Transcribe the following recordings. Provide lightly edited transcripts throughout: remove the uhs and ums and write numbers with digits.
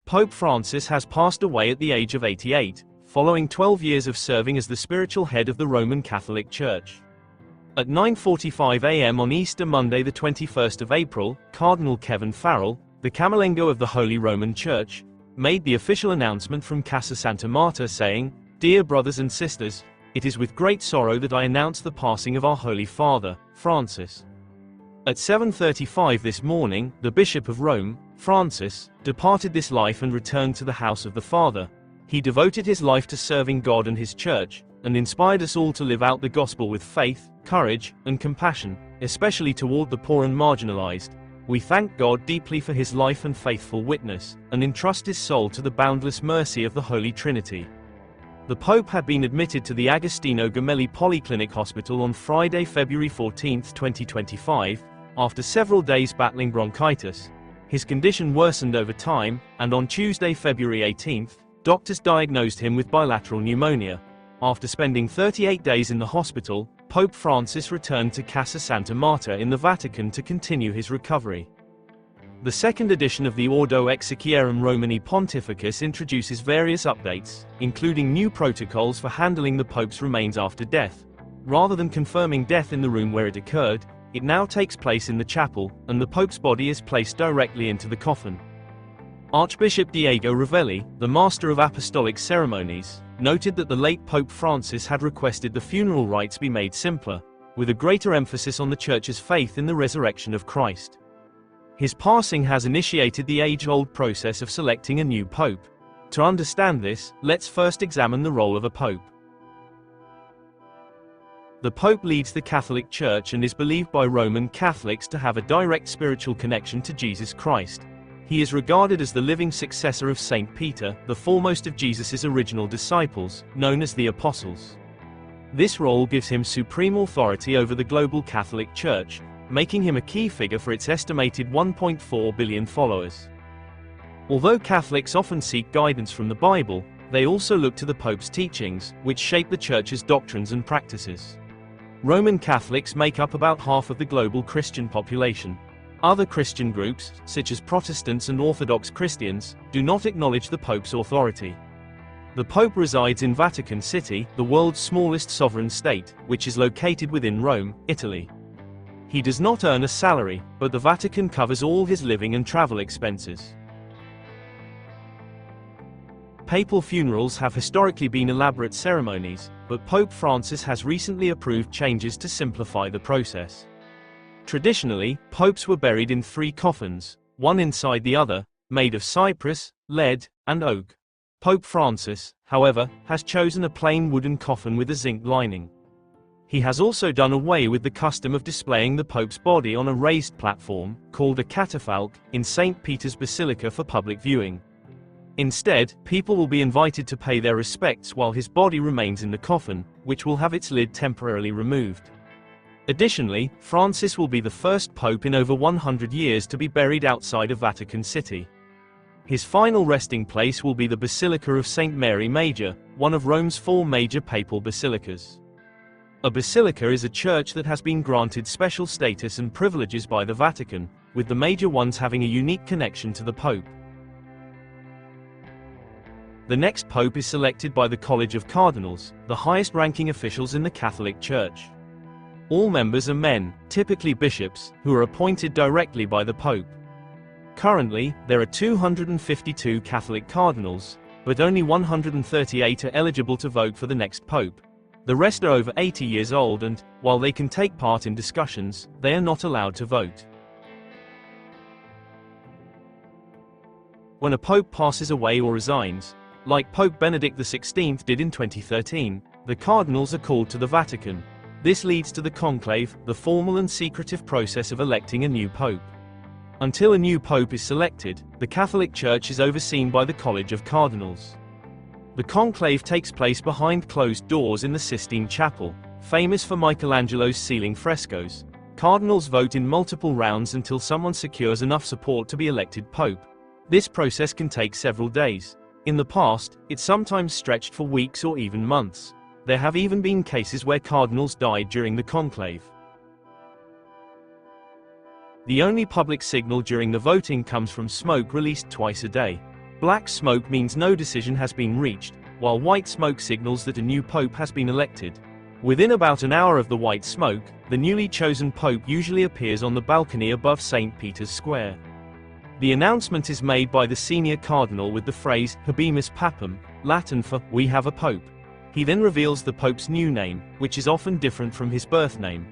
Pope Francis has passed away at the age of 88, following 12 years of serving as the spiritual head of the Roman Catholic Church. At 9:45 a.m. on Easter Monday the 21st of April, Cardinal Kevin Farrell, the Camerlengo of the Holy Roman Church, made the official announcement from Casa Santa Marta saying, "Dear brothers and sisters, it is with great sorrow that I announce the passing of our Holy Father, Francis." At 7:35 this morning, the Bishop of Rome, Francis, departed this life and returned to the house of the Father. He devoted his life to serving God and his Church, and inspired us all to live out the gospel with faith, courage, and compassion, especially toward the poor and marginalized. We thank God deeply for his life and faithful witness, and entrust his soul to the boundless mercy of the Holy Trinity. The Pope had been admitted to the Agostino Gemelli Polyclinic Hospital on Friday, February 14, 2025, after several days battling bronchitis. His condition worsened over time, and on Tuesday, February 18, doctors diagnosed him with bilateral pneumonia. After spending 38 days in the hospital, Pope Francis returned to Casa Santa Marta in the Vatican to continue his recovery. The second edition of the Ordo Exequiarum Romani Pontificis introduces various updates, including new protocols for handling the Pope's remains after death. Rather than confirming death in the room where it occurred, it now takes place in the chapel, and the Pope's body is placed directly into the coffin. Archbishop Diego Ravelli, the master of apostolic ceremonies, noted that the late Pope Francis had requested the funeral rites be made simpler, with a greater emphasis on the Church's faith in the resurrection of Christ. His passing has initiated the age-old process of selecting a new pope. To understand this, let's first examine the role of a pope. The Pope leads the Catholic Church and is believed by Roman Catholics to have a direct spiritual connection to Jesus Christ. He is regarded as the living successor of Saint Peter, the foremost of Jesus' original disciples, known as the Apostles. This role gives him supreme authority over the global Catholic Church, making him a key figure for its estimated 1.4 billion followers. Although Catholics often seek guidance from the Bible, they also look to the Pope's teachings, which shape the Church's doctrines and practices. Roman Catholics make up about half of the global Christian population. Other Christian groups, such as Protestants and Orthodox Christians, do not acknowledge the Pope's authority. The Pope resides in Vatican City, the world's smallest sovereign state, which is located within Rome, Italy. He does not earn a salary, but the Vatican covers all his living and travel expenses. Papal funerals have historically been elaborate ceremonies, but Pope Francis has recently approved changes to simplify the process. Traditionally, popes were buried in 3 coffins, one inside the other, made of cypress, lead, and oak. Pope Francis, however, has chosen a plain wooden coffin with a zinc lining. He has also done away with the custom of displaying the Pope's body on a raised platform, called a catafalque, in St. Peter's Basilica for public viewing. Instead, people will be invited to pay their respects while his body remains in the coffin, which will have its lid temporarily removed. Additionally, Francis will be the first pope in over 100 years to be buried outside of Vatican City. His final resting place will be the Basilica of St. Mary Major, one of Rome's 4 major papal basilicas. A basilica is a church that has been granted special status and privileges by the Vatican, with the major ones having a unique connection to the Pope. The next pope is selected by the College of Cardinals, the highest-ranking officials in the Catholic Church. All members are men, typically bishops, who are appointed directly by the Pope. Currently, there are 252 Catholic cardinals, but only 138 are eligible to vote for the next pope. The rest are over 80 years old and, while they can take part in discussions, they are not allowed to vote. When a pope passes away or resigns, like Pope Benedict XVI did in 2013, the cardinals are called to the Vatican. This leads to the conclave, the formal and secretive process of electing a new pope. Until a new pope is selected, the Catholic Church is overseen by the College of Cardinals. The conclave takes place behind closed doors in the Sistine Chapel, famous for Michelangelo's ceiling frescoes. Cardinals vote in multiple rounds until someone secures enough support to be elected pope. This process can take several days. In the past, it sometimes stretched for weeks or even months. There have even been cases where cardinals died during the conclave. The only public signal during the voting comes from smoke released twice a day. Black smoke means no decision has been reached, while white smoke signals that a new pope has been elected. Within about an hour of the white smoke, the newly chosen pope usually appears on the balcony above St. Peter's Square. The announcement is made by the senior cardinal with the phrase, Habemus Papam, Latin for, we have a pope. He then reveals the pope's new name, which is often different from his birth name.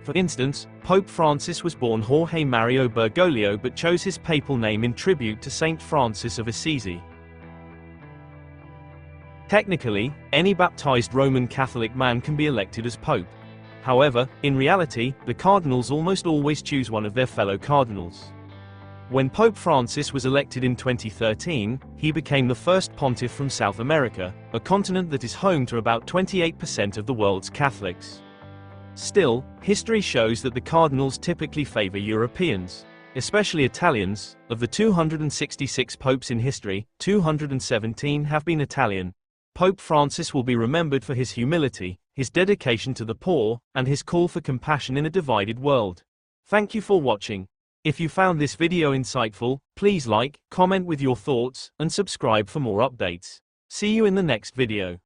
For instance, Pope Francis was born Jorge Mario Bergoglio but chose his papal name in tribute to Saint Francis of Assisi. Technically, any baptized Roman Catholic man can be elected as pope. However, in reality, the cardinals almost always choose one of their fellow cardinals. When Pope Francis was elected in 2013, he became the first pontiff from South America, a continent that is home to about 28% of the world's Catholics. Still, history shows that the cardinals typically favor Europeans, especially Italians. Of the 266 popes in history, 217 have been Italian. Pope Francis will be remembered for his humility, his dedication to the poor, and his call for compassion in a divided world. Thank you for watching. If you found this video insightful, please like, comment with your thoughts, and subscribe for more updates. See you in the next video.